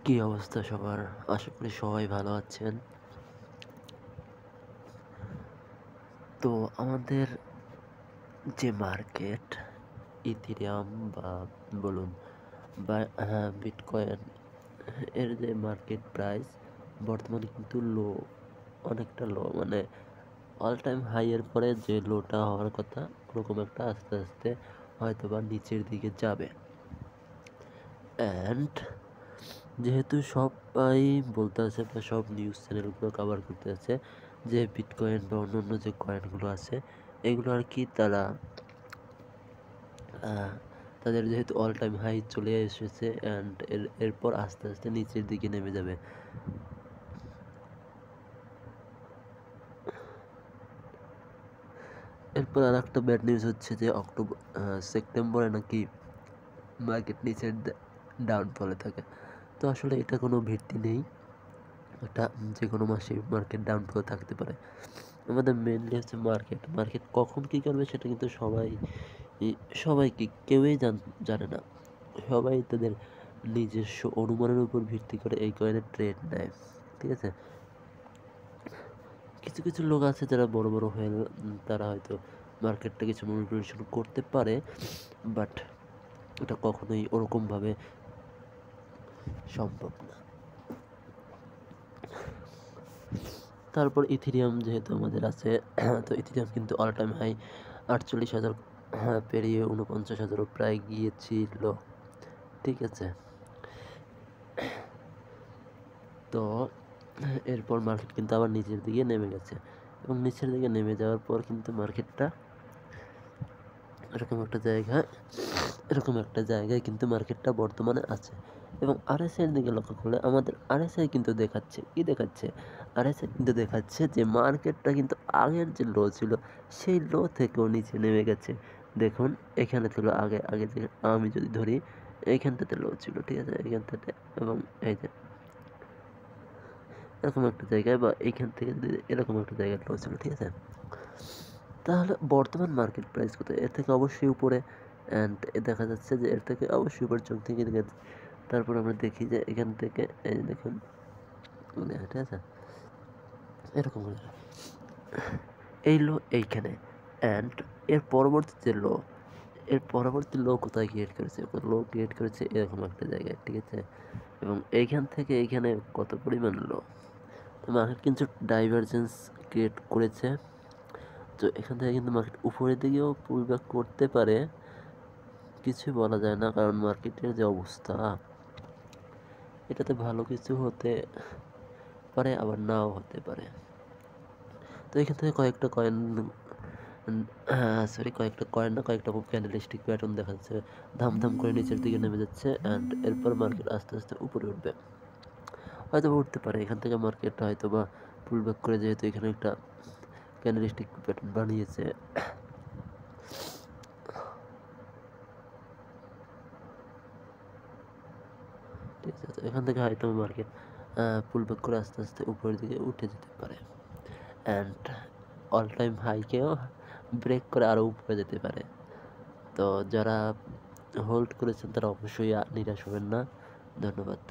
কি অবস্থা সবার? আশা করি সবাই ভালো আছেন। তো আমাদের যে মার্কেট ইথেরিয়াম বা বলুন বা বিটকয়েন এর যে মার্কেট প্রাইস বর্তমানে কিন্তু লো, অনেকটা লো, মানে অল টাইম হাই এর পরে যে লোটা হওয়ার কথা ওরকম একটা আস্তে আস্তে হয়তো বা নিচের দিকে যাবে। অ্যান্ড যেহেতু সবাই বলতে আছে বা সব নিউজ চ্যানেলগুলো কভার করতে আছে যে বিটকয়েন বা অন্যান্য যে কয়েনগুলো আছে এগুলো আর কি তাদের যেহেতু অল টাইম হাই চলে এসেছে অ্যান্ড এরপর আস্তে আস্তে নিচের দিকে নেমে যাবে। এরপর আর একটা ব্যাড নিউজ হচ্ছে যে সেপ্টেম্বরে নাকি মার্কেট নিচের ডাউনফলে থাকে। তো আসলে এটা কোনো ভিত্তি নেই, এটা যে কোনো মাসে মার্কেট ডাউনফল থাকতে পারে। আমাদের মেনলি হচ্ছে মার্কেট কখন কী করবে সেটা কিন্তু সবাই কেউই জানে না। সবাই তাদের নিজস্ব অনুমানের উপর ভিত্তি করে এই কয়েনের ট্রেড নেয়, ঠিক আছে। কিছু কিছু লোক আছে যারা বড় বড় হয়ে তারা হয়তো মার্কেটটা কিছু ম্যানিপুলেশন করতে পারে, বাট এটা কখনোই ওরকমভাবে সম্ভব না। তারপর ইথেরিয়াম যেহেতু আমাদের আছে, তো ইথেরিয়াম কিন্তু অল টাইম হাই 48,000 পেরিয়ে 49,000 প্রায় গিয়েছিল, ঠিক আছে। তো এরপর মার্কেট কিন্তু আবার নিচের দিকে নেমে গেছে এবং নিচের দিকে নেমে যাওয়ার পর কিন্তু মার্কেটটা এরকম একটা জায়গায় কিন্তু মার্কেটটা বর্তমানে আছে। এবং আরএসআই এর দিকে লক্ষ্য করলে আমাদের আরএসআই কিন্তু আরএসআই কিন্তু দেখাচ্ছে যে মার্কেটটা কিন্তু আগের যে লো ছিল সেই লো থেকেও নিচে নেমে গেছে। দেখুন এখানে ছিল আগে আগে যে আমি যদি ধরি এইখানটাতে লো ছিল, ঠিক আছে, এইখানটাতে, এবং এই যে এরকম একটা জায়গায় বা এইখান থেকে যদি এরকম একটা জায়গায় লো ছিল, ঠিক আছে। তাহলে বর্তমান মার্কেট প্রাইস কত? এর থেকে অবশ্যই উপরে, অ্যান্ড দেখা যাচ্ছে যে এর থেকে অবশ্যই উপরে চোখ থেকে গেছে। তারপর আমরা দেখি যে এখান থেকে এই দেখুন, ঠিক আছে, এরকম এই লো এইখানে, অ্যান্ড এর পরবর্তী লো কোথায় ক্রিয়েট করেছে? লো ক্রিয়েট করেছে এরকম একটা জায়গায়, ঠিক আছে। এবং এইখান থেকে এইখানে কত পরিমাণ লো, তো মার্কেট কিন্তু ডাইভারজেন্স ক্রিয়েট করেছে। তো এখান থেকে কিন্তু মার্কেট উপরের দিকেও পুল ব্যাক করতে পারে, কিছুই বলা যায় না, কারণ মার্কেটের যে অবস্থা এটাতে ভালো কিছু হতে পারে আবার নাও হতে পারে। তো এখান থেকে কয়েকটা ক্যান্ডেলস্টিক প্যাটার্ন দেখা যাচ্ছে, ধাম করে নিচের দিকে নেমে যাচ্ছে, অ্যান্ড এরপর মার্কেট আস্তে আস্তে উপরে উঠবে, হয়তো উঠতে পারে। এখান থেকে মার্কেট হয়তো বা পুল ব্যাক করে, যেহেতু এখানে একটা ক্যান্ডেলস্টিক প্যাটার্ন বানিয়েছে, ঠিক আছে। এখান থেকে হয়তো মার্কেট পুল ব্যাক করে আস্তে আস্তে উপরের দিকে উঠে যেতে পারে, অ্যান্ড অল টাইম হাইকেও ব্রেক করে আরও উপরে যেতে পারে। তো যারা হোল্ড করেছেন তারা অবশ্যই নিরাশ হবেন না। ধন্যবাদ।